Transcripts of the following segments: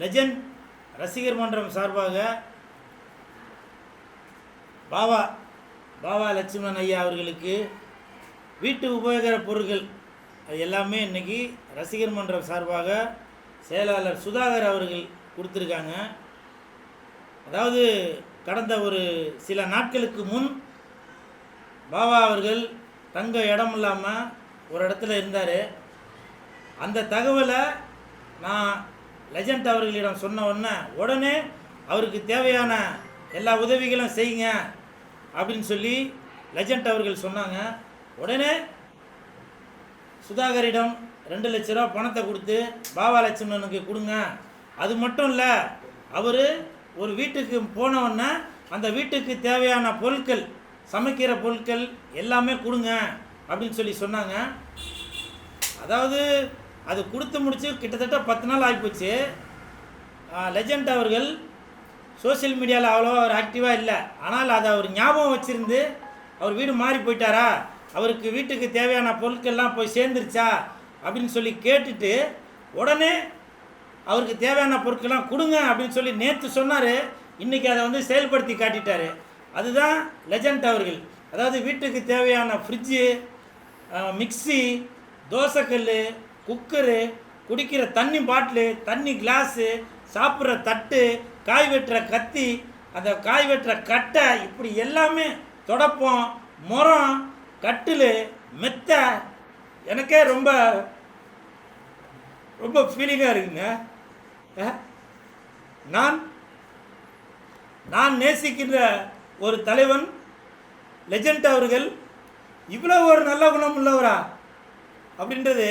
Legend ரசிகர் மன்றம் சார்பாக பாவா லட்சுமணன் ஐயா அவர்களுக்கு வீட்டு உபயோகர பொருட்கள் அது எல்லாமே இன்றைக்கி ரசிகர் மன்றம் சார்பாக செயலாளர் சுதாகர் அவர்கள் கொடுத்துருக்காங்க. அதாவது கடந்த ஒரு சில நாட்களுக்கு முன் பாவா அவர்கள் தங்க இடம் இல்லாமல் ஒரு இடத்துல இருந்தார். அந்த தகவலை நான் லெஜண்ட் அவர்களிடம் சொன்ன உடனே அவருக்கு தேவையான எல்லா உதவிகளும் செய்யுங்க அப்படின்னு சொல்லி லெஜண்ட் அவர்கள் சொன்னாங்க. உடனே சுதாகரிடம் 2 லட்ச ரூபா பணத்தை கொடுத்து பாவா லட்சுமணனுக்கு கொடுங்க. அது மட்டும் இல்லை, அவர் ஒரு வீட்டுக்கு போனவுடனே அந்த வீட்டுக்கு தேவையான பொருட்கள், சமைக்கிற பொருட்கள் எல்லாமே கொடுங்க அப்படின்னு சொல்லி சொன்னாங்க. அதாவது அது கொடுத்து முடித்து கிட்டத்தட்ட 10 நாள் ஆகிப்போச்சு. லெஜண்ட் அவர்கள் சோஷியல் மீடியாவில் அவ்வளோவா அவர் ஆக்டிவாக இல்லை. ஆனால் அதை அவர் ஞாபகம் வச்சுருந்து அவர் வீடு மாறி போயிட்டாரா, அவருக்கு வீட்டுக்கு தேவையான பொருட்கள்லாம் போய் சேர்ந்துருச்சா அப்படின்னு சொல்லி கேட்டுட்டு உடனே அவருக்கு தேவையான பொருட்கள்லாம் கொடுங்க அப்படின்னு சொல்லி நேற்று சொன்னார். இன்றைக்கி அதை வந்து செயல்படுத்தி காட்டிட்டார். அதுதான் லெஜண்ட் அவர்கள். அதாவது வீட்டுக்கு தேவையான ஃப்ரிட்ஜு, மிக்சி, தோசைக்கல், குக்கரு, குடிக்கிற தண்ணி பாட்டிலு, தண்ணி கிளாஸு, சாப்பிட்ற தட்டு, காய் வெட்டுற கத்தி, அந்த காய் வெட்டுற கட்டை, இப்படி எல்லாமே தொடப்பம், முறம், கட்டில், மெத்தை. எனக்கே ரொம்ப ரொம்ப ஃபீலிங்காக இருக்குங்க. நான் நேசிக்கின்ற ஒரு தலைவன் லெஜண்ட் அவர்கள் இவ்வளோ ஒரு நல்ல குணம் உள்ளவரா அப்படின்றது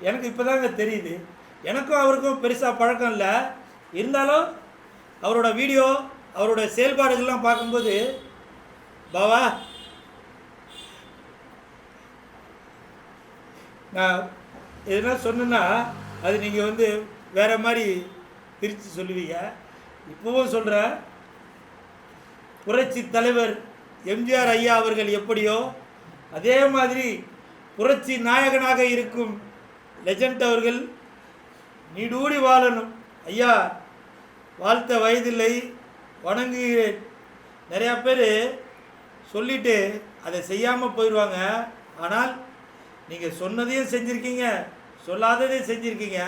எனக்கு இப்போ தாங்க தெரியுது. எனக்கும் அவருக்கும் பெருசாக பழக்கம் இல்லை. இருந்தாலும் அவரோட வீடியோ, அவரோட செயல்பாடுகள்லாம் பார்க்கும்போது பாவா, நான் எதுனா சொன்னேன்னா அது நீங்கள் வந்து வேறு மாதிரி பிரித்து சொல்லுவீங்க. இப்போவும் சொல்கிறேன், புரட்சி தலைவர் எம்ஜிஆர் ஐயா அவர்கள் எப்படியோ அதே மாதிரி புரட்சி நாயகனாக இருக்கும் லெஜண்ட் அவர்கள் நீடூடி வாழணும். ஐயா வாழ்த்த வயதில்லை, வணங்குகிறேன். நிறையா பேர் சொல்லிவிட்டு அதை செய்யாமல் போயிடுவாங்க. ஆனால் நீங்கள் சொன்னதையும் செஞ்சுருக்கீங்க, சொல்லாததையும் செஞ்சுருக்கீங்க.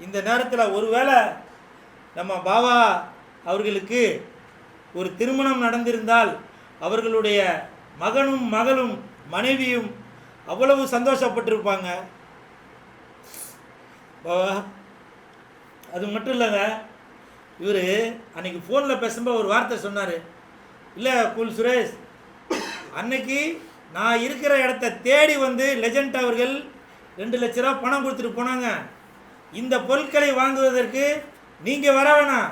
இந்த நேரத்தில் ஒருவேளை நம்ம பாவா அவர்களுக்கு ஒரு திருமணம் நடந்திருந்தால் அவர்களுடைய மகனும் மகளும் மனைவியும் அவ்வளவு சந்தோஷப்பட்டிருப்பாங்க. பாவா, அது மட்டும் இல்லைங்க, இவர் அன்றைக்கி ஃபோனில் பேசும்போது ஒரு வார்த்தை சொன்னார். இல்லை கூல் சுரேஷ், அன்னைக்கு நான் இருக்கிற இடத்த தேடி வந்து லெஜண்ட் அவர்கள் 2 லட்ச ரூபா பணம் கொடுத்துட்டு போனாங்க. இந்த பொருட்களை வாங்குவதற்கு நீங்கள் வர வேணாம்,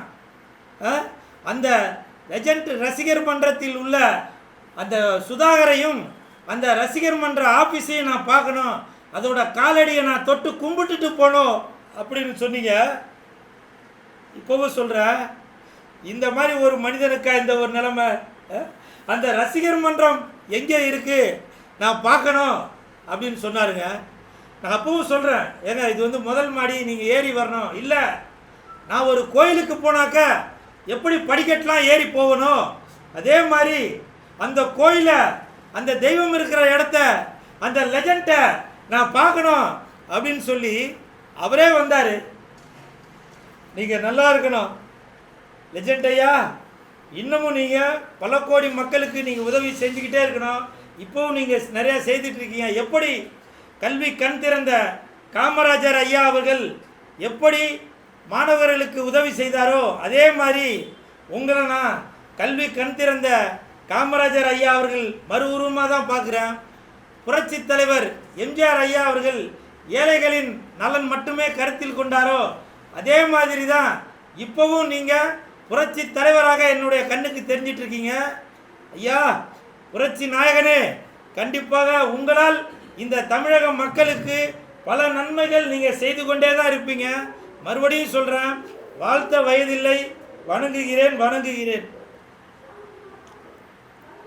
அந்த லெஜண்ட் ரசிகர் மன்றத்தில் உள்ள அந்த சுதாகரையும் அந்த ரசிகர் மன்ற ஆஃபீஸையும் நான் பார்க்கணும், அதோட காலடியை நான் தொட்டு கும்பிட்டுட்டு போனோம் அப்படின்னு சொன்னீங்க. இப்போவும் சொல்கிறேன், இந்த மாதிரி ஒரு மனிதனுக்கா இந்த ஒரு நிலைமை? அந்த ரசிகர் மன்றம் எங்கே இருக்குது நான் பார்க்கணும் அப்படின்னு சொன்னாருங்க. நான் அப்பவும் சொல்கிறேன், ஏங்க இது வந்து முதல் மாடி, நீங்கள் ஏறி வரணும். இல்லை, நான் ஒரு கோயிலுக்கு போனாக்க எப்படி படிக்கட்டெலாம் ஏறி போகணும், அதே மாதிரி அந்த கோயிலை, அந்த தெய்வம் இருக்கிற இடத்த, அந்த லெஜண்ட்டை நான் பார்க்கணும் அப்படின்னு சொல்லி அவரே வந்தார். நீங்கள் நல்லா இருக்கணும் லெஜண்ட் ஐயா. இன்னமும் நீங்கள் பல கோடி மக்களுக்கு நீங்கள் உதவி செஞ்சுக்கிட்டே இருக்கணும். இப்போவும் நீங்கள் நிறையா செய்துட்ருக்கீங்க. எப்படி கல்வி கண் திறந்த காமராஜர் ஐயா அவர்கள் எப்படி மாணவர்களுக்கு உதவி செய்தாரோ அதே மாதிரி உங்களை நான் கல்வி கண் திறந்த காமராஜர் ஐயா அவர்கள் மறு உருவமாக தான் பார்க்குறேன். புரட்சி தலைவர் எம்ஜிஆர் ஐயா அவர்கள் ஏழைகளின் நலன் மட்டுமே கருத்தில் கொண்டாரோ அதே மாதிரி தான் இப்போவும் நீங்கள் புரட்சி தலைவராக என்னுடைய கண்ணுக்கு தெரிஞ்சிட்ருக்கீங்க. ஐயா புரட்சி நாயகனே, கண்டிப்பாக உங்களால் இந்த தமிழக மக்களுக்கு பல நன்மைகள் நீங்கள் செய்து கொண்டே தான் இருப்பீங்க. மறுபடியும் சொல்கிறேன், வாழ்த்த வயதில்லை, வணங்குகிறேன்.